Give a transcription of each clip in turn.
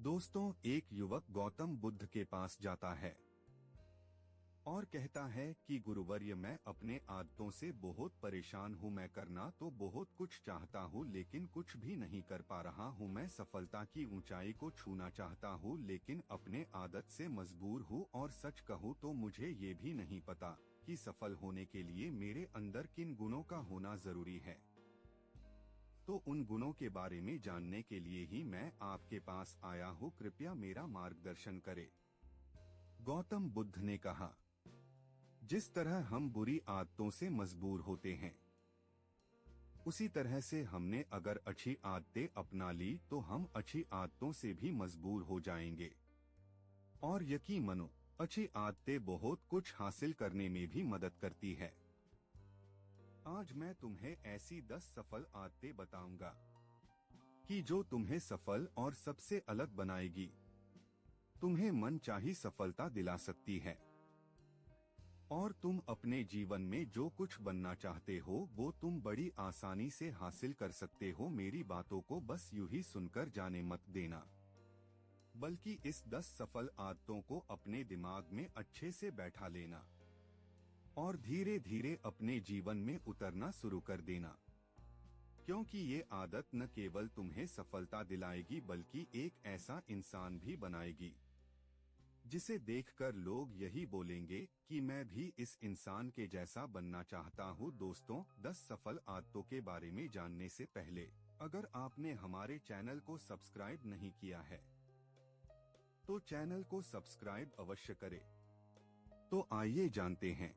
दोस्तों, एक युवक गौतम बुद्ध के पास जाता है और कहता है कि गुरुवर्य, मैं अपने आदतों से बहुत परेशान हूँ। मैं करना तो बहुत कुछ चाहता हूँ लेकिन कुछ भी नहीं कर पा रहा हूँ। मैं सफलता की ऊंचाई को छूना चाहता हूँ लेकिन अपने आदत से मजबूर हूँ। और सच कहूँ तो मुझे ये भी नहीं पता कि सफल होने के लिए मेरे अंदर किन गुणों का होना जरूरी है। तो उन गुणों के बारे में जानने के लिए ही मैं आपके पास आया हूँ। कृपया मेरा मार्गदर्शन करें। गौतम बुद्ध ने कहा, जिस तरह हम बुरी आदतों से मजबूर होते हैं, उसी तरह से हमने अगर अच्छी आदतें अपना ली तो हम अच्छी आदतों से भी मजबूर हो जाएंगे। और यकीन मानो, अच्छी आदतें बहुत कुछ हासिल करने में भी मदद करती है। आज मैं तुम्हें ऐसी 10 सफल आदतें बताऊंगा कि जो तुम्हें सफल और सबसे अलग बनाएगी, तुम्हें मनचाही सफलता दिला सकती है और तुम अपने जीवन में जो कुछ बनना चाहते हो वो तुम बड़ी आसानी से हासिल कर सकते हो। मेरी बातों को बस यूं ही सुनकर जाने मत देना, बल्कि इस 10 सफल आदतों को अपने दिमाग में अच्छे से बैठा लेना और धीरे धीरे अपने जीवन में उतरना शुरू कर देना। क्योंकि ये आदत न केवल तुम्हें सफलता दिलाएगी बल्कि एक ऐसा इंसान भी बनाएगी जिसे देखकर लोग यही बोलेंगे कि मैं भी इस इंसान के जैसा बनना चाहता हूँ। दोस्तों, 10 सफल आदतों के बारे में जानने से पहले अगर आपने हमारे चैनल को सब्सक्राइब नहीं किया है तो चैनल को सब्सक्राइब अवश्य करें। तो आइए जानते हैं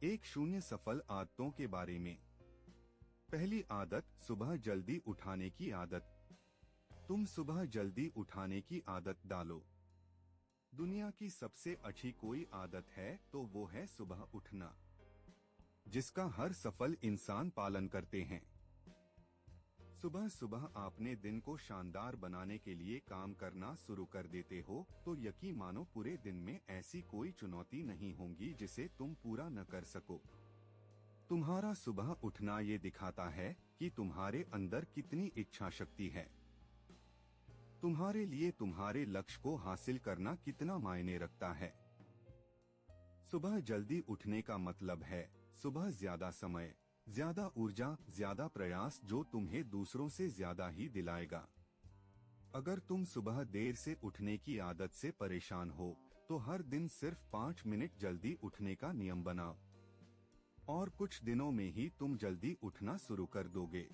1 सफल आदतों के बारे में। पहली आदत, सुबह जल्दी उठाने की आदत। तुम सुबह जल्दी उठाने की आदत डालो। दुनिया की सबसे अच्छी कोई आदत है तो वो है सुबह उठना, जिसका हर सफल इंसान पालन करते हैं। सुबह सुबह आपने दिन को शानदार बनाने के लिए काम करना शुरू कर देते हो तो यकीन मानो पूरे दिन में ऐसी कोई चुनौती नहीं होगी जिसे तुम पूरा न कर सको। तुम्हारा सुबह उठना ये दिखाता है कि तुम्हारे अंदर कितनी इच्छा शक्ति है, तुम्हारे लिए तुम्हारे लक्ष्य को हासिल करना कितना मायने रखता है। सुबह जल्दी उठने का मतलब है सुबह ज्यादा समय, ज्यादा ऊर्जा, ज्यादा प्रयास जो तुम्हें दूसरों से ज्यादा ही दिलाएगा। अगर तुम सुबह देर से उठने की आदत से परेशान हो तो हर दिन सिर्फ 5 मिनट जल्दी उठने का नियम बनाओ और कुछ दिनों में ही तुम जल्दी उठना शुरू कर दोगे।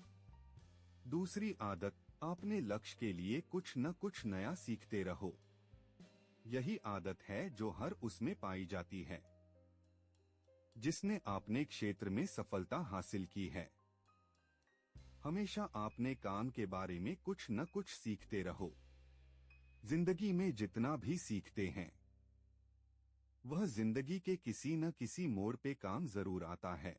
दूसरी आदत, अपने लक्ष्य के लिए कुछ न कुछ नया सीखते रहो। यही आदत है जो हर उसमें पाई जाती है जिसने अपने क्षेत्र में सफलता हासिल की है। हमेशा अपने काम के बारे में कुछ न कुछ सीखते रहो। जिंदगी में जितना भी सीखते हैं वह जिंदगी के किसी न किसी मोड़ पे काम जरूर आता है।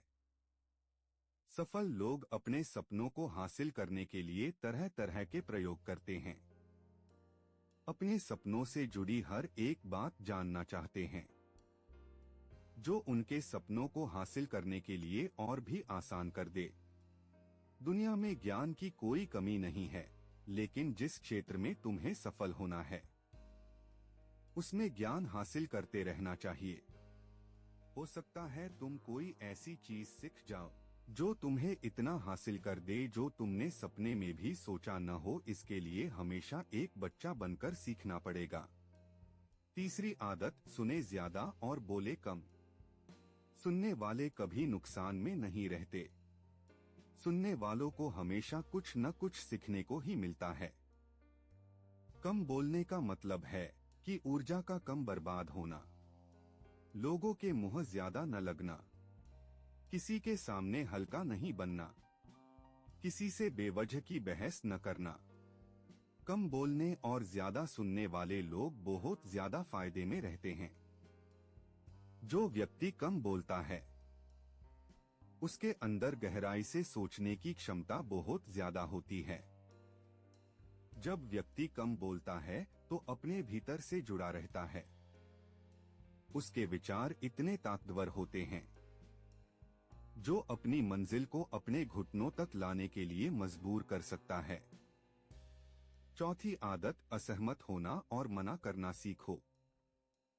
सफल लोग अपने सपनों को हासिल करने के लिए तरह तरह के प्रयोग करते हैं। अपने सपनों से जुड़ी हर एक बात जानना चाहते हैं जो उनके सपनों को हासिल करने के लिए और भी आसान कर दे। दुनिया में ज्ञान की कोई कमी नहीं है, लेकिन जिस क्षेत्र में तुम्हें सफल होना है उसमें ज्ञान हासिल करते रहना चाहिए। हो सकता है तुम कोई ऐसी चीज सीख जाओ जो तुम्हें इतना हासिल कर दे जो तुमने सपने में भी सोचा न हो। इसके लिए हमेशा एक बच्चा बनकर सीखना पड़ेगा। तीसरी आदत, सुने ज्यादा और बोले कम। सुनने वाले कभी नुकसान में नहीं रहते। सुनने वालों को हमेशा कुछ न कुछ सीखने को ही मिलता है। कम बोलने का मतलब है कि ऊर्जा का कम बर्बाद होना, लोगों के मुंह ज्यादा न लगना, किसी के सामने हल्का नहीं बनना, किसी से बेवजह की बहस न करना। कम बोलने और ज्यादा सुनने वाले लोग बहुत ज्यादा फायदे में रहते हैं। जो व्यक्ति कम बोलता है उसके अंदर गहराई से सोचने की क्षमता बहुत ज्यादा होती है। जब व्यक्ति कम बोलता है तो अपने भीतर से जुड़ा रहता है। उसके विचार इतने ताकतवर होते हैं जो अपनी मंजिल को अपने घुटनों तक लाने के लिए मजबूर कर सकता है। चौथी आदत, असहमत होना और मना करना सीखो।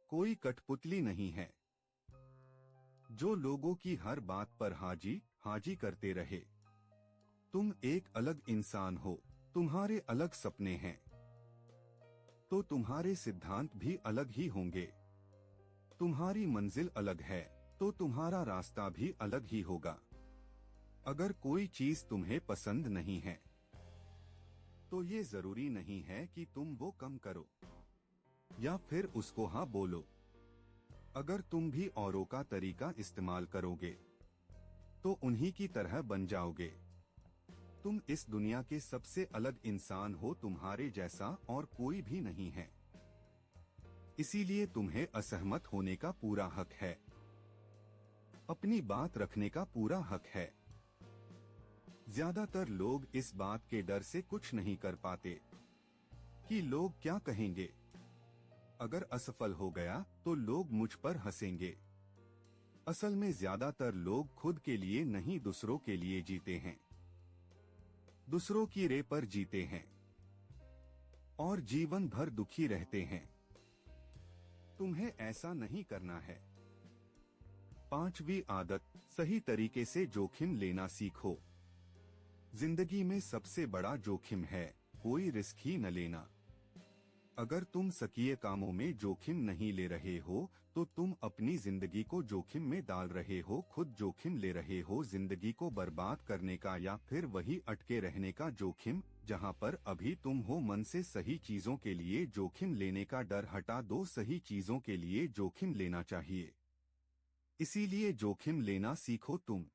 कोई कठपुतली नहीं है जो लोगों की हर बात पर हाजी हाजी करते रहे। तुम एक अलग इंसान हो, तुम्हारे अलग सपने हैं, तो तुम्हारे सिद्धांत भी अलग ही होंगे। तुम्हारी मंजिल अलग है, तो तुम्हारा रास्ता भी अलग ही होगा। अगर कोई चीज तुम्हें पसंद नहीं है, तो ये जरूरी नहीं है कि तुम वो कम करो या फिर उसको हाँ बोलो। अगर तुम भी औरों का तरीका इस्तेमाल करोगे, तो उन्हीं की तरह बन जाओगे। तुम इस दुनिया के सबसे अलग इंसान हो, तुम्हारे जैसा और कोई भी नहीं है। इसीलिए तुम्हें असहमत होने का पूरा हक है, अपनी बात रखने का पूरा हक है। ज्यादातर लोग इस बात के डर से कुछ नहीं कर पाते कि लोग क्या कहेंगे। अगर असफल हो गया तो लोग मुझ पर हंसेंगे। असल में ज्यादातर लोग खुद के लिए नहीं, दूसरों के लिए जीते हैं, दूसरों की रे पर जीते हैं और जीवन भर दुखी रहते हैं। तुम्हें ऐसा नहीं करना है। पांचवी आदत, सही तरीके से जोखिम लेना सीखो। जिंदगी में सबसे बड़ा जोखिम है कोई रिस्क ही न लेना। अगर तुम सक्रिय कामों में जोखिम नहीं ले रहे हो, तो तुम अपनी जिंदगी को जोखिम में डाल रहे हो, खुद जोखिम ले रहे हो, जिंदगी को बर्बाद करने का या फिर वही अटके रहने का जोखिम जहां पर अभी तुम हो। मन से सही चीजों के लिए जोखिम लेने का डर हटा दो, सही चीजों के लिए जोखिम लेना चाहिए। इसीलिए जोखिम लेना सीखो तुम।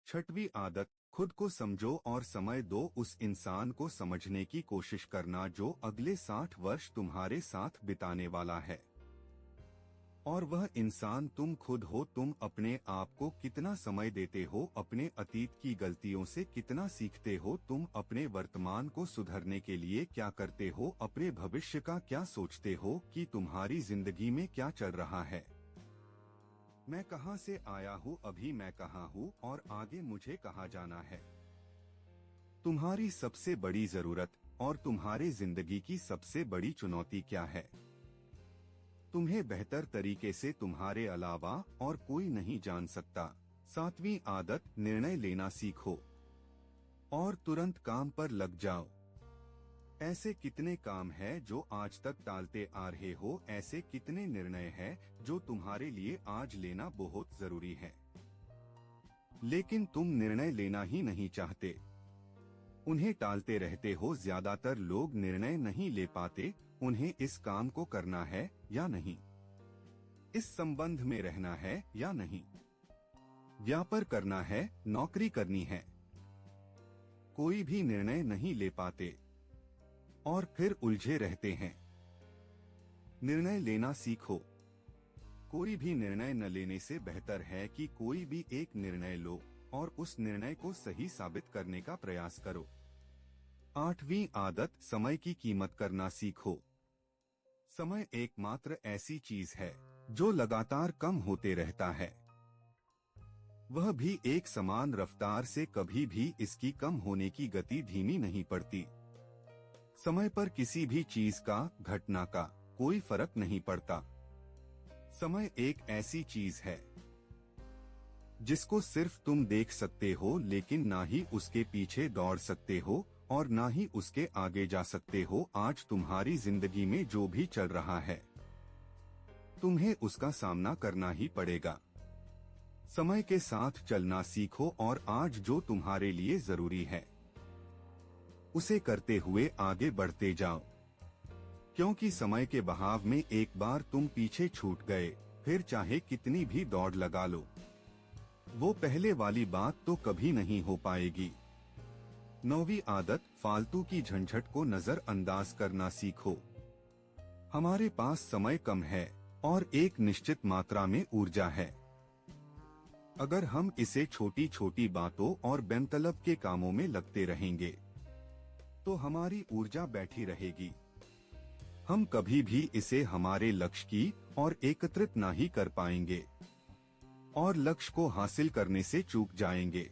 छठवीं आदत, खुद को समझो और समय दो। उस इंसान को समझने की कोशिश करना जो अगले 60 वर्ष तुम्हारे साथ बिताने वाला है। और वह इंसान तुम खुद हो। तुम अपने आप को कितना समय देते हो, अपने अतीत की गलतियों से कितना सीखते हो, तुम अपने वर्तमान को सुधारने के लिए क्या करते हो, अपने भविष्य का क्या सोचते हो कि तुम्हारी जिंदगी में क्या चल रहा है। मैं कहां से आया हूं, अभी मैं कहां हूं और आगे मुझे कहां जाना है। तुम्हारी सबसे बड़ी जरूरत और तुम्हारे जिंदगी की सबसे बड़ी चुनौती क्या है। तुम्हें बेहतर तरीके से तुम्हारे अलावा और कोई नहीं जान सकता। सातवीं आदत, निर्णय लेना सीखो और तुरंत काम पर लग जाओ। ऐसे कितने काम हैं जो आज तक टालते आ रहे हो, ऐसे कितने निर्णय हैं जो तुम्हारे लिए आज लेना बहुत जरूरी है, लेकिन तुम निर्णय लेना ही नहीं चाहते, उन्हें टालते रहते हो। ज्यादातर लोग निर्णय नहीं ले पाते, उन्हें इस काम को करना है या नहीं, इस संबंध में रहना है या नहीं, व्यापार करना है, नौकरी करनी है। कोई भी निर्णय नहीं ले पाते और फिर उलझे रहते हैं। निर्णय लेना सीखो। कोई भी निर्णय न लेने से बेहतर है कि कोई भी एक निर्णय लो और उस निर्णय को सही साबित करने का प्रयास करो। आठवीं आदत, समय की कीमत करना सीखो। समय एकमात्र ऐसी चीज है जो लगातार कम होते रहता है, वह भी एक समान रफ्तार से। कभी भी इसकी कम होने की गति धीमी नहीं पड़ती। समय पर किसी भी चीज का, घटना का कोई फर्क नहीं पड़ता। समय एक ऐसी चीज है जिसको सिर्फ तुम देख सकते हो, लेकिन ना ही उसके पीछे दौड़ सकते हो और ना ही उसके आगे जा सकते हो। आज तुम्हारी जिंदगी में जो भी चल रहा है, तुम्हें उसका सामना करना ही पड़ेगा। समय के साथ चलना सीखो और आज जो तुम्हारे लिए जरूरी है उसे करते हुए आगे बढ़ते जाओ, क्योंकि समय के बहाव में एक बार तुम पीछे छूट गए, फिर चाहे कितनी भी दौड़ लगा लो, वो पहले वाली बात तो कभी नहीं हो पाएगी। नौवीं आदत, फालतू की झंझट को नजरअंदाज करना सीखो। हमारे पास समय कम है और एक निश्चित मात्रा में ऊर्जा है। अगर हम इसे छोटी छोटी बातों और बेमतलब के कामों में लगते रहेंगे, तो हमारी ऊर्जा बैठी रहेगी। हम कभी भी इसे हमारे लक्ष्य की और एकत्रित ना ही कर पाएंगे और लक्ष्य को हासिल करने से चूक जाएंगे।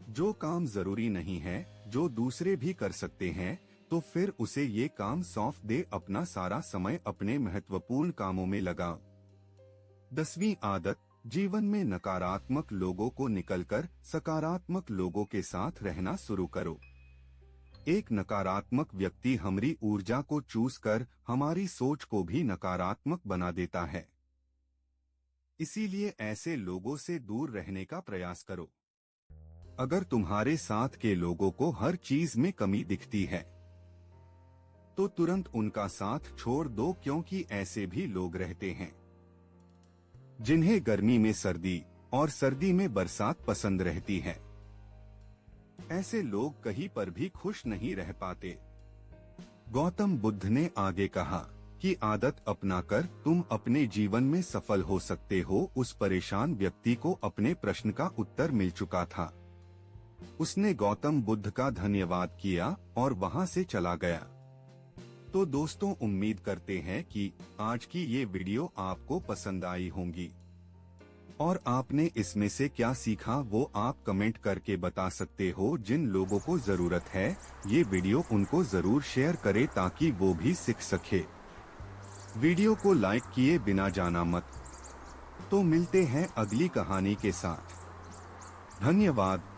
जो काम जरूरी नहीं है, जो दूसरे भी कर सकते हैं, तो फिर उसे ये काम सौंप दे, अपना सारा समय अपने महत्वपूर्ण कामों में लगा। 10वीं आदत, जीवन में नकारात्मक लोगों को निकलकर सकारात्मक लोगों के साथ रहना शुरू करो। एक नकारात्मक व्यक्ति हमारी ऊर्जा को चूस कर हमारी सोच को भी नकारात्मक बना देता है। इसीलिए ऐसे लोगों से दूर रहने का प्रयास करो। अगर तुम्हारे साथ के लोगों को हर चीज में कमी दिखती है तो तुरंत उनका साथ छोड़ दो, क्योंकि ऐसे भी लोग रहते हैं जिन्हें गर्मी में सर्दी और सर्दी में बरसात पसंद रहती है। ऐसे लोग कहीं पर भी खुश नहीं रह पाते। गौतम बुद्ध ने आगे कहा कि आदत अपनाकर तुम अपने जीवन में सफल हो सकते हो। उस परेशान व्यक्ति को अपने प्रश्न का उत्तर मिल चुका था। उसने गौतम बुद्ध का धन्यवाद किया और वहां से चला गया। तो दोस्तों, उम्मीद करते हैं कि आज की ये वीडियो आपको पसंद आई होंगी और आपने इसमें से क्या सीखा वो आप कमेंट करके बता सकते हो। जिन लोगों को जरूरत है ये वीडियो उनको जरूर शेयर करें ताकि वो भी सीख सके। वीडियो को लाइक किए बिना जाना मत। तो मिलते हैं अगली कहानी के साथ। धन्यवाद।